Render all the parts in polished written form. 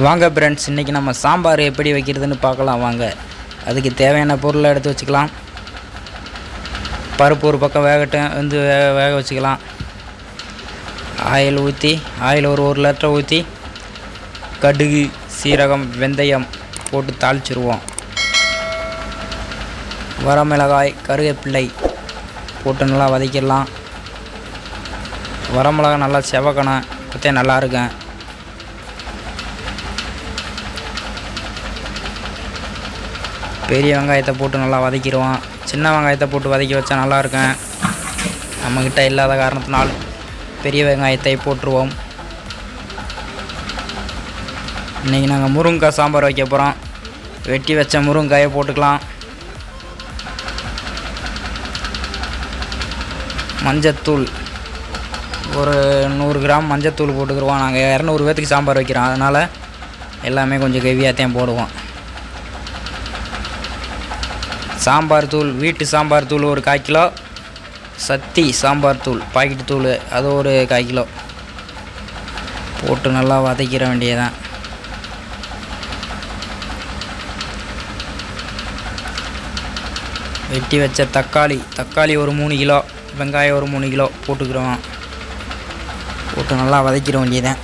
வாங்க ஃப்ரெண்ட்ஸ், இன்றைக்கி நம்ம சாம்பார் எப்படி வைக்கிறதுன்னு பார்க்கலாம் வாங்க. அதுக்கு தேவையான பொருளை எடுத்து வச்சுக்கலாம். பருப்பு ஒரு பக்கம் வேகட்டும் வேக வச்சுக்கலாம். ஆயில் ஒரு லிட்டர் ஊற்றி கடுகு, சீரகம், வெந்தயம் போட்டு தாளிச்சிருவோம். வரமிளகாய், கருவேப்பிள்ளை போட்டு நல்லா வதக்கிடலாம். வரமிளகாய் நல்லா செவக்கணும், அப்போத்தே நல்லா இருக்கும். பெரிய வெங்காயத்தை போட்டு நல்லா வதக்கிடுவோம். சின்ன வெங்காயத்தை போட்டு வதக்கி வச்சா நல்லாயிருக்கும். நம்மக்கிட்ட இல்லாத காரணத்தினால் பெரிய வெங்காயத்தை போட்டுருவோம். இன்றைக்கி நாங்கள் முருங்கைக்காய் சாம்பார் வைக்க போகிறோம். வெட்டி வச்ச முருங்கைக்காயை போட்டுக்கலாம். மஞ்சத்தூள் ஒரு 100 கிராம் மஞ்சத்தூள் போட்டுக்கிடுவோம். நாங்கள் 200 பேர்த்துக்கு சாம்பார் வைக்கிறோம், அதனால் எல்லாமே கொஞ்சம் ஹெவியாகத்தான் போடுவோம். சாம்பார் தூள், வீட்டு சாம்பார் தூள் ஒரு 1/4 கிலோ. சக்தி சாம்பார் தூள் பாக்கெட் தூள் அது ஒரு 1/4 கிலோ போட்டு நல்லா வதக்கிற வேண்டியதான். வெட்டி வச்ச தக்காளி ஒரு 3 கிலோ, வெங்காயம் ஒரு 3 கிலோ போட்டுக்கிறோம். போட்டு நல்லா வதக்கிற வேண்டியதான்.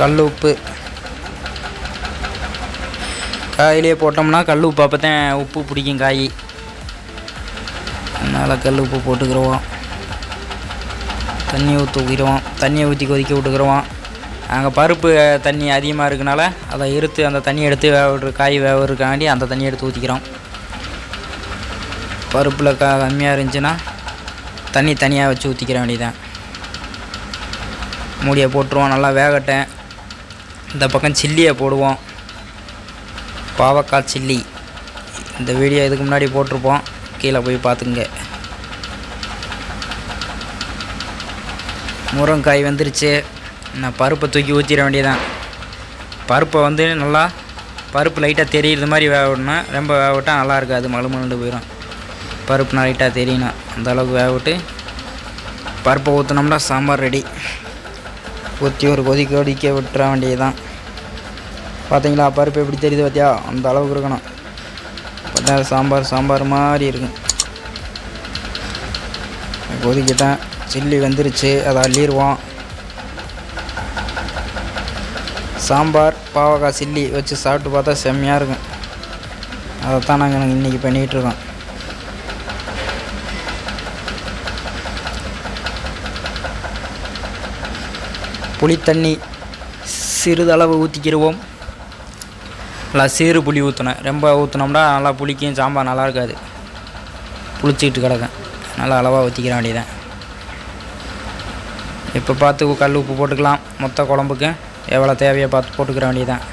கல் உப்பு, காயிலே போட்டோம்னா கல் உப்பு அப்போ தான் உப்பு பிடிக்கும் காய், அதனால் கல் உப்பு போட்டுக்கிறோம். தண்ணியை ஊற்றி கொதிக்க விட்டுக்கிறோம். அங்கே பருப்பு தண்ணி அதிகமாக இருக்கனால அதை இருத்து அந்த தண்ணி எடுத்து காய் வேகிறதுக்காண்டி அந்த தண்ணி எடுத்து ஊற்றிக்கிறோம். பருப்பில் கம்மியாக இருந்துச்சுன்னா தண்ணி தனியாக வச்சு ஊற்றிக்கிற வேண்டியதான். மூடியை போட்டுருவோம், நல்லா வேகட்டேன். இந்த பக்கம் சில்லியை போடுவோம். பாவக்காய் சில்லி, இந்த வீடியோ இதுக்கு முன்னாடி போட்டிருப்போம், கீழே போய் பார்த்துங்க. முருங்கைக்காய் வந்துருச்சு. நான் பருப்பை தூக்கி ஊற்றிட வேண்டியதான். பருப்பை நல்லா பருப்பு லைட்டாக தெரியுறது மாதிரி வேக விடணும். ரொம்ப வேக விட்டால் நல்லா இருக்காது, மழுமழுண்டு போயிடும். பருப்பு லைட்டாக தெரியணும், அந்தளவுக்கு வேக விட்டு பருப்பை ஊற்றினோம்னா சாம்பார் ரெடி. ஊற்றி ஒரு கொதிக்க விட்டுற வேண்டியதுதான். பார்த்தீங்களா பருப்பு எப்படி தெரியுது பார்த்தியா? அந்த அளவுக்கு இருக்கணும். பார்த்தா சாம்பார் மாதிரி இருக்கும். கொதிக்கிட்டேன், சில்லி வெந்துருச்சு, அதை அள்ளிடுவோம். சாம்பார் பாவக்காய் சில்லி வச்சு சாப்பிட்டு பார்த்தா செம்மையாக இருக்கும். அதைத்தான் நாங்கள் இன்றைக்கி பண்ணிகிட்ருக்கோம். புளித்தண்ணி சிறிதளவு ஊற்றிக்கிடுவோம். நல்லா சீறு புளி ஊற்றணும். ரொம்ப ஊற்றினோம்னா நல்லா புளிக்கும், சாம்பார் நல்லா இருக்காது, புளிச்சிக்கிட்டு கிடக்கும். நல்லா அளவாக ஊற்றிக்கிற வேண்டியதான். இப்போ பார்த்து கல் உப்பு போட்டுக்கலாம். மொத்த குழம்புக்கு எவ்வளோ தேவையோ பார்த்து போட்டுக்கிற வேண்டியதான்.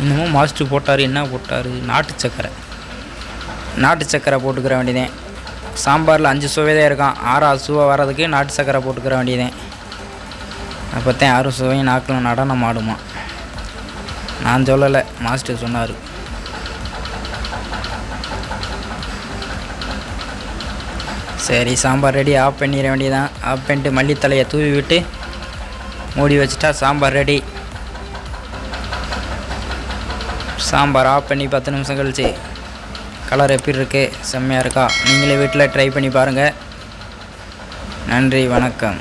இன்னமும் மாஸ்டர் போட்டார். என்ன போட்டார்? நாட்டு சக்கரை போட்டுக்கிற வேண்டியதேன். சாம்பாரில் 5 சுவை தான் இருக்கான். 6வது சுவை வர்றதுக்கு நாட்டு சக்கரை போட்டுக்கிற வேண்டியதேன். அப்போ தான் 6 சுவையும் நாக்கில் நடனம் ஆடுமா. நான் சொல்லலை, மாஸ்டர் சொன்னார். சரி, சாம்பார் ரெடி. ஆஃப் பண்ணிட வேண்டியதான். ஆஃப் பண்ணிட்டு மல்லித்தலையை தூவி விட்டு மூடி வச்சுட்டா சாம்பார் ரெடி. சாம்பார் ஆஃப் பண்ணி 10 நிமிஷம் கழிச்சு கலர் எப்படி இருக்குது? செம்மையாக இருக்கா? நீங்களே வீட்டில் ட்ரை பண்ணி பாருங்கள். நன்றி, வணக்கம்.